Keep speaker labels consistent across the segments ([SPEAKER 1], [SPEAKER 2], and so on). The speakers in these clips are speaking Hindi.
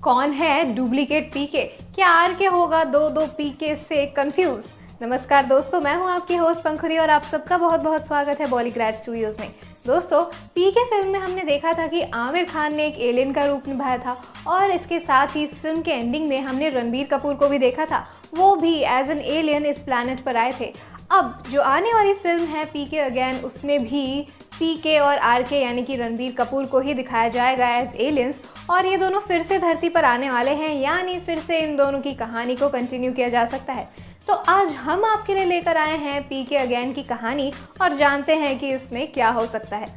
[SPEAKER 1] कौन है डुप्लीकेट पीके? क्या आर के होगा दो पीके से कंफ्यूज? नमस्कार दोस्तों, मैं हूं आपकी होस्ट पंखुरी और आप सबका बहुत बहुत स्वागत है बॉलीग्रैड स्टूडियोज में। दोस्तों, पीके फिल्म में हमने देखा था कि आमिर खान ने एक एलियन का रूप निभाया था और इसके साथ ही इस फिल्म के एंडिंग में हमने रणबीर कपूर को भी देखा था, वो भी एज एन एलियन इस प्लैनेट पर आए थे। अब जो आने वाली फिल्म है पीके अगेन, उसमें भी पीके और आर के यानी कि रणबीर कपूर को ही दिखाया जाएगा एज एलियंस और ये दोनों फिर से धरती पर आने वाले हैं, यानी फिर से इन दोनों की कहानी को कंटिन्यू किया जा सकता है। तो आज हम आपके लिए लेकर आए हैं पीके अगेन की कहानी और जानते हैं कि इसमें क्या हो सकता है।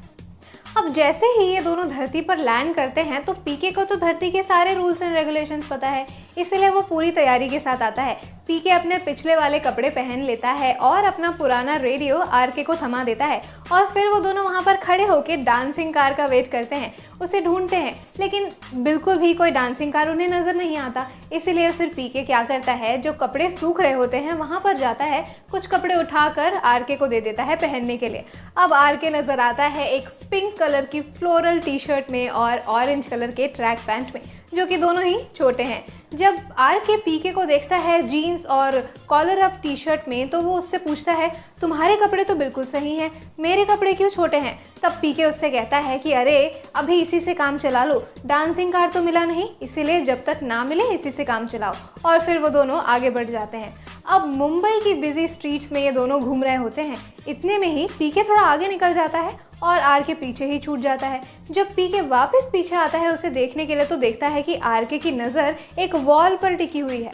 [SPEAKER 1] अब जैसे ही ये दोनों धरती पर लैंड करते हैं तो पीके को तो धरती के सारे रूल्स एंड रेगुलेशंस पता है, इसलिए वो पूरी तैयारी के साथ आता है। पीके अपने पिछले वाले कपड़े पहन लेता है और अपना पुराना रेडियो आरके को थमा देता है और फिर वो दोनों वहाँ पर खड़े होकर डांसिंग कार का वेट करते हैं, उसे ढूंढते हैं, लेकिन बिल्कुल भी कोई डांसिंग कार उन्हें नज़र नहीं आता। इसीलिए फिर पीके क्या करता है, जो कपड़े सूख रहे होते हैं वहाँ पर जाता है, कुछ कपड़े उठाकर आरके को दे देता है पहनने के लिए। अब आरके नज़र आता है एक पिंक कलर की फ्लोरल टी शर्ट में और ऑरेंज कलर के ट्रैक पैंट में, जो कि दोनों ही छोटे हैं। जब आरके पीके को देखता है जीन्स और कॉलर अप टी शर्ट में, तो वो उससे पूछता है, तुम्हारे कपड़े तो बिल्कुल सही हैं, मेरे कपड़े क्यों छोटे हैं? तब पीके उससे कहता है कि अरे अभी इसी से काम चला लो, डांसिंग कार तो मिला नहीं, इसीलिए जब तक ना मिले इसी से काम चलाओ। और फिर वो दोनों आगे बढ़ जाते हैं। अब मुंबई की बिजी स्ट्रीट्स में ये दोनों घूम रहे होते हैं, इतने में ही पीके थोड़ा आगे निकल जाता है और आर के पीछे ही छूट जाता है। जब पीके वापस पीछे आता है उसे देखने के लिए, तो देखता है कि आरके की नज़र एक वॉल पर टिकी हुई है।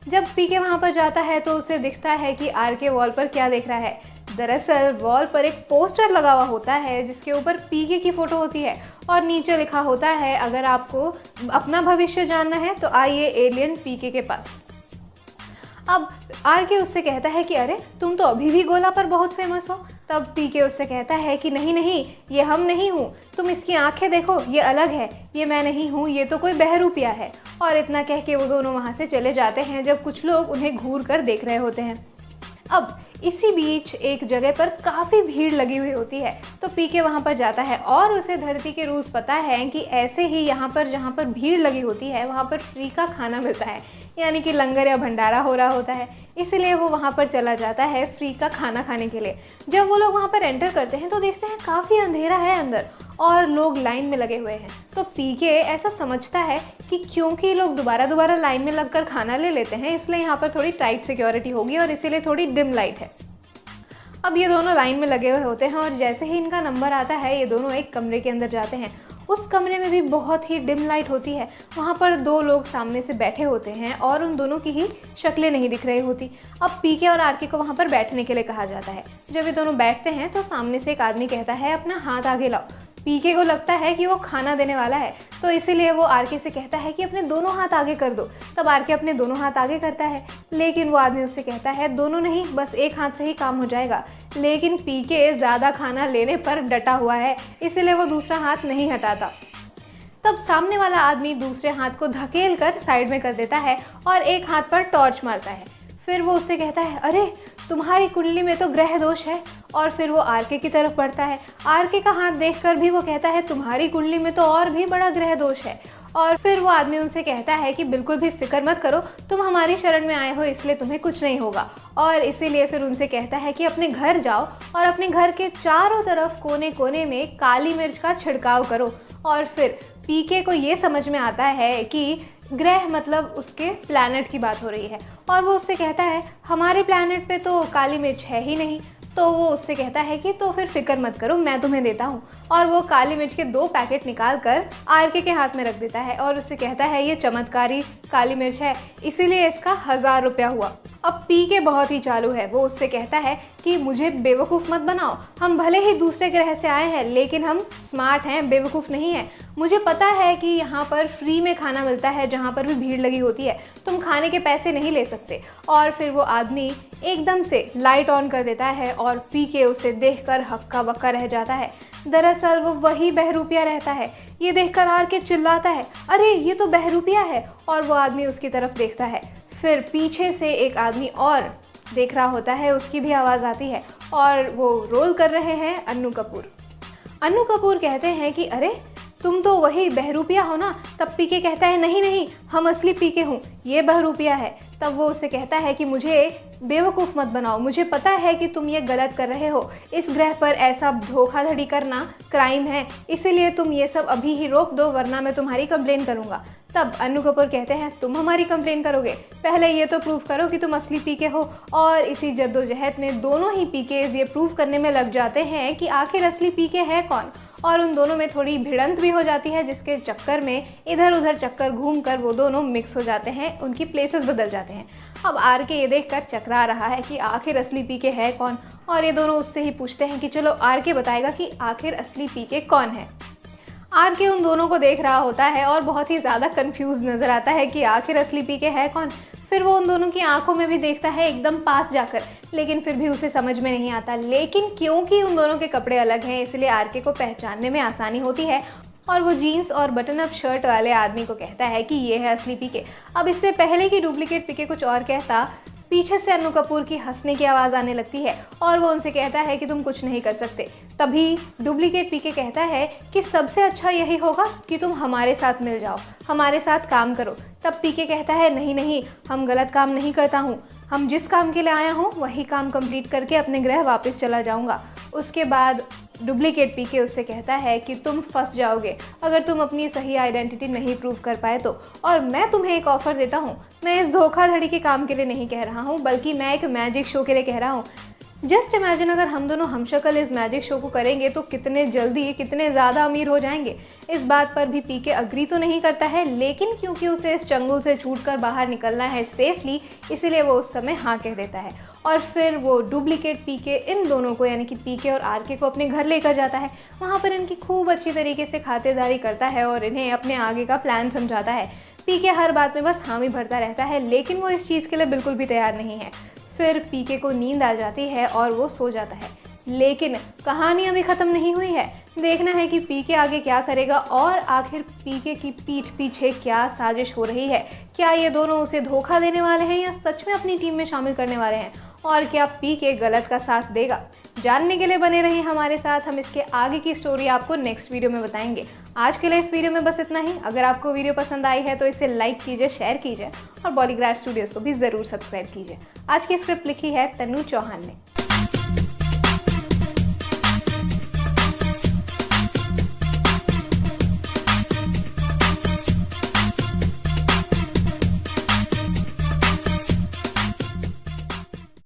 [SPEAKER 1] जब पीके वहाँ पर जाता है तो उसे दिखता है कि आरके वॉल पर क्या देख रहा है। दरअसल वॉल पर एक पोस्टर लगा हुआ होता है जिसके ऊपर पीके की फ़ोटो होती है और नीचे लिखा होता है, अगर आपको अपना भविष्य जानना है तो आइए एलियन पीके के पास। अब आरके उससे कहता है कि अरे तुम तो अभी भी गोला पर बहुत फेमस हो। तब पीके उससे कहता है कि नहीं नहीं, ये हम नहीं हूँ, तुम इसकी आंखें देखो, ये अलग है, ये मैं नहीं हूँ, ये तो कोई बहरूपिया है। और इतना कह के वो दोनों वहाँ से चले जाते हैं जब कुछ लोग उन्हें घूर कर देख रहे होते हैं। अब इसी बीच एक जगह पर काफ़ी भीड़ लगी हुई होती है, तो पीके वहाँ पर जाता है और उसे धरती के रूल्स पता है कि ऐसे ही यहाँ पर जहाँ पर भीड़ लगी होती है वहाँ पर फ्री का खाना मिलता है, यानी कि लंगर या भंडारा हो रहा होता है। इसलिए वो वहाँ पर चला जाता है फ्री का खाना खाने के लिए। जब वो लोग वहाँ पर एंटर करते हैं तो देखते हैं काफ़ी अंधेरा है अंदर और लोग लाइन में लगे हुए हैं। तो पीके ऐसा समझता है कि क्योंकि लोग दोबारा लाइन में लगकर खाना ले लेते हैं, इसलिए यहाँ पर थोड़ी टाइट सिक्योरिटी होगी और इसीलिए थोड़ी डिम लाइट है। अब ये दोनों लाइन में लगे हुए होते हैं और जैसे ही इनका नंबर आता है ये दोनों एक कमरे के अंदर जाते हैं। उस कमरे में भी बहुत ही डिम लाइट होती है। वहाँ पर दो लोग सामने से बैठे होते हैं और उन दोनों की ही शक्लें नहीं दिख रही होती। अब पीके और आरके को वहाँ पर बैठने के लिए कहा जाता है। जब ये दोनों बैठते हैं तो सामने से एक आदमी कहता है, अपना हाथ आगे लाओ। पीके को लगता है कि वो खाना देने वाला है, तो इसीलिए वो आरके से कहता है कि अपने दोनों हाथ आगे कर दो। तब आरके अपने दोनों हाथ आगे करता है, लेकिन वो आदमी उससे कहता है दोनों नहीं, बस एक हाथ से ही काम हो जाएगा। लेकिन पीके ज़्यादा खाना लेने पर डटा हुआ है, इसीलिए वो दूसरा हाथ नहीं हटाता। तब सामने वाला आदमी दूसरे हाथ को धकेल कर साइड में कर देता है और एक हाथ पर टॉर्च मारता है। फिर वो उससे कहता है, अरे तुम्हारी कुंडली में तो ग्रह दोष है। और फिर वो आरके की तरफ बढ़ता है। आरके का हाथ देखकर भी वो कहता है, तुम्हारी कुंडली में तो और भी बड़ा ग्रह दोष है। और फिर वो आदमी उनसे कहता है कि बिल्कुल भी फिक्र मत करो, तुम हमारी शरण में आए हो इसलिए तुम्हें कुछ नहीं होगा। और इसीलिए फिर उनसे कहता है कि अपने घर जाओ और अपने घर के चारों तरफ कोने कोने में काली मिर्च का छिड़काव करो। और फिर पीके को ये समझ में आता है कि ग्रह मतलब उसके प्लैनेट की बात हो रही है और वो उससे कहता है, हमारे प्लैनेट पे तो काली मिर्च है ही नहीं। तो वो उससे कहता है कि तो फिर फिक्र मत करो, मैं तुम्हें देता हूँ। और वो काली मिर्च के 2 पैकेट निकाल कर आरके के हाथ में रख देता है और उससे कहता है, ये चमत्कारी काली मिर्च है, इसीलिए इसका 1000 रुपया हुआ। अब पीके बहुत ही चालू है, वो उससे कहता है कि मुझे बेवकूफ़ मत बनाओ, हम भले ही दूसरे ग्रह से आए हैं लेकिन हम स्मार्ट हैं, बेवकूफ़ नहीं हैं। मुझे पता है कि यहाँ पर फ्री में खाना मिलता है, जहाँ पर भी भीड़ लगी होती है, तुम खाने के पैसे नहीं ले सकते। और फिर वो आदमी एकदम से लाइट ऑन कर देता है और पीके उसे देखकर हक्का बक्का रह जाता है। दरअसल वो वही बहरूपिया रहता है। ये देखकर आरके चिल्लाता है, अरे ये तो बहरूपिया है। और वो आदमी उसकी तरफ देखता है। फिर पीछे से एक आदमी और देख रहा होता है, उसकी भी आवाज़ आती है और वो रोल कर रहे हैं अन्नू कपूर। अन्नू कपूर कहते हैं कि अरे तुम तो वही बहरूपिया हो ना। तब पीके कहता है नहीं नहीं, हम असली पीके हूँ, ये बहरूपिया है। तब वो उससे कहता है कि मुझे बेवकूफ़ मत बनाओ, मुझे पता है कि तुम ये गलत कर रहे हो, इस ग्रह पर ऐसा धोखाधड़ी करना क्राइम है, इसीलिए तुम ये सब अभी ही रोक दो वरना मैं तुम्हारी कंप्लेन करूँगा। तब अन्नू कपूर कहते हैं तुम हमारी कंप्लेन करोगे, पहले ये तो प्रूव करो कि तुम असली पीके हो। और इसी जद्दोजहद में दोनों ही पीकेज ये प्रूव करने में लग जाते हैं कि आखिर असली पीके है कौन। और उन दोनों में थोड़ी भिड़ंत भी हो जाती है, जिसके चक्कर में इधर उधर चक्कर घूमकर वो दोनों मिक्स हो जाते हैं, उनकी प्लेसेस बदल जाते हैं। अब आर के ये देखकर चकरा रहा है कि आखिर असली पीके है कौन, और ये दोनों उससे ही पूछते हैं कि चलो आर के बताएगा कि आखिर असली पीके कौन है। आर के उन दोनों को देख रहा होता है और बहुत ही ज़्यादा कंफ्यूज नज़र आता है कि आखिर असली पीके है कौन। फिर वो उन दोनों की आंखों में भी देखता है एकदम पास जाकर, लेकिन फिर भी उसे समझ में नहीं आता। लेकिन क्योंकि उन दोनों के कपड़े अलग हैं इसलिए आर के को पहचानने में आसानी होती है, और वो जीन्स और बटन अप शर्ट वाले आदमी को कहता है कि ये है असली पीके। अब इससे पहले कि डुप्लीकेट पीके कुछ और कहता, पीछे से अन्नू कपूर की हंसने की आवाज़ आने लगती है और वो उनसे कहता है कि तुम कुछ नहीं कर सकते। तभी डुप्लीकेट पीके कहता है कि सबसे अच्छा यही होगा कि तुम हमारे साथ मिल जाओ, हमारे साथ काम करो। तब पीके कहता है नहीं नहीं, हम गलत काम नहीं करता हूँ, हम जिस काम के लिए आया हूँ वही काम कंप्लीट करके अपने ग्रह वापस चला जाऊँगा। उसके बाद डुप्लीकेट पीके उससे कहता है कि तुम फंस जाओगे अगर तुम अपनी सही आइडेंटिटी नहीं प्रूव कर पाए तो, और मैं तुम्हें एक ऑफ़र देता हूँ। मैं इस धोखाधड़ी के काम के लिए नहीं कह रहा हूँ, बल्कि मैं एक मैजिक शो के लिए कह रहा हूँ। जस्ट इमेजिन अगर हम दोनों हमशक्ल इस मैजिक शो को करेंगे तो कितने जल्दी कितने ज़्यादा अमीर हो जाएंगे। इस बात पर भी पीके अग्री तो नहीं करता है, लेकिन क्योंकि उसे इस चंगुल से छूटकर बाहर निकलना है सेफली, इसीलिए वो उस समय हाँ कह देता है। और फिर वो डुप्लीकेट पीके इन दोनों को यानी कि पीके और आरके को अपने घर लेकर जाता है। वहाँ पर इनकी खूब अच्छी तरीके से खातिरदारी करता है और इन्हें अपने आगे का प्लान समझाता है। पीके हर बात में बस हामी भरता रहता है, लेकिन वो इस चीज़ के लिए बिल्कुल भी तैयार नहीं है। फिर पीके को नींद आ जाती है और वो सो जाता है। लेकिन कहानी अभी ख़त्म नहीं हुई है, देखना है कि पीके आगे क्या करेगा और आखिर पीके की पीठ पीछे क्या साजिश हो रही है। क्या ये दोनों उसे धोखा देने वाले हैं या सच में अपनी टीम में शामिल करने वाले हैं, और क्या पीके गलत का साथ देगा। जानने के लिए बने रहिए हमारे साथ, हम इसके आगे की स्टोरी आपको नेक्स्ट वीडियो में बताएंगे। आज के लिए इस वीडियो में बस इतना ही। अगर आपको वीडियो पसंद आई है तो इसे लाइक कीजिए, शेयर कीजिए और बॉलीग्राड स्टूडियोज़ को भी ज़रूर सब्सक्राइब कीजिए। आज की स्क्रिप्ट लिखी है तन्नू चौहान ने।